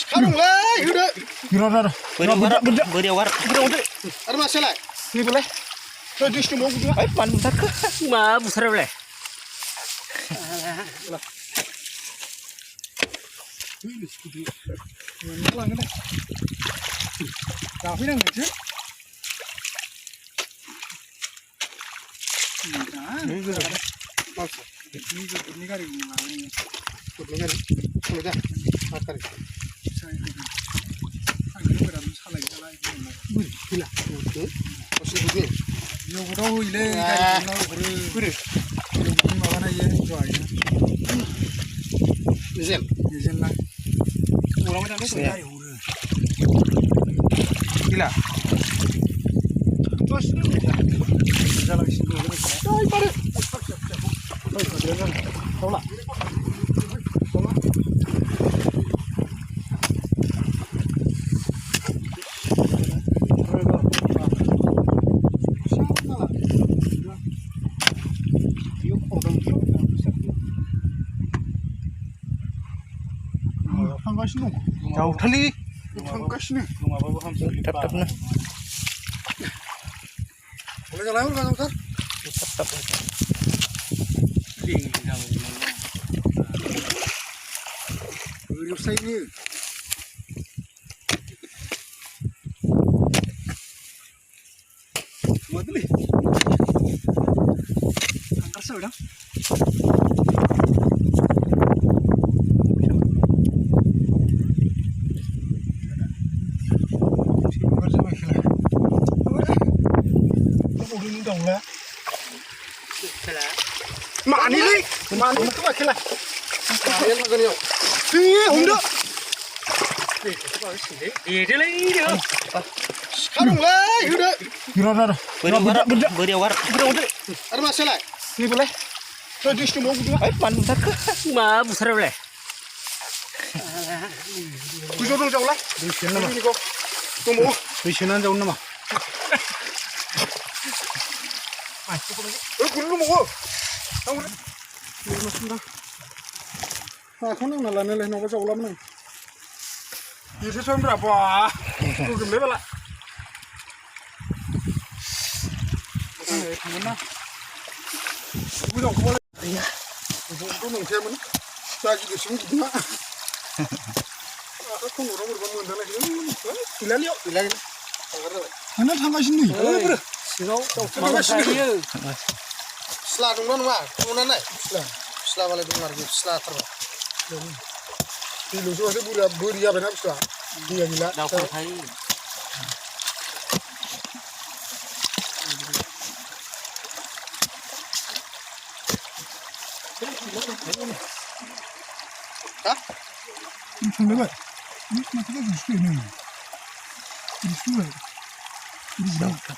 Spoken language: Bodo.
Sikarunglah, udah. Gimana? Beriawar. Ada masalah? Ini boleh? Tuh di sini mau gua. Ay, pan besar ke? Ma besar boleh. Ini sekudi. Ini pulang kan? Tapi nang aja. Maksa. Ini kali ini. Ini sudah. Akar. Gila. Masih begini. Yo udah ile kayak gini. Mana ya? Jualnya. Izin lah. Orang macam tu sudah ya udah. Gila. Terus jalan sini dulu. Ay, pare. Tolak. Jauh tali, pangkas ni. Tap na. Boleh jalan kan, Ustaz? Tap. Video saya ni. Madli. Angkat sudah. Mana ni? Mana tu macam lah. Yang macam ni. Udah. Dia lagi dia. Sikarunglah, udah. Gimana? Beriawar. Ada masalah? Ini boleh? Tuh di sini mau gua. Ay, pan besar ke? Ma besar boleh. Kujo dong jauh lah. Di sini nama. Ini kau. Tunggu. Di sini jauh nama. Gulu mau. Tahu tak? Ini masuk dah. Aku nak nalar ni nak jauh lah mana? Ini sesuatu berapa? Kau kembali balik. Mana? Udah kau boleh. Iya. Kau nak siapa mana? Lagi di sini juga. Aku orang berbangun dalam ini. Hilal yuk, hilal. Mana tangga sini? Sino? Tangga sini. Selah dong mah, mana naik? Selah balik dengar gitu, selah terus. Di luar tu buria benar selah. Dia gila. Dah kau thay. Hah? Ini cuma ini macam ni susu ni. Ini susu. Ini susu.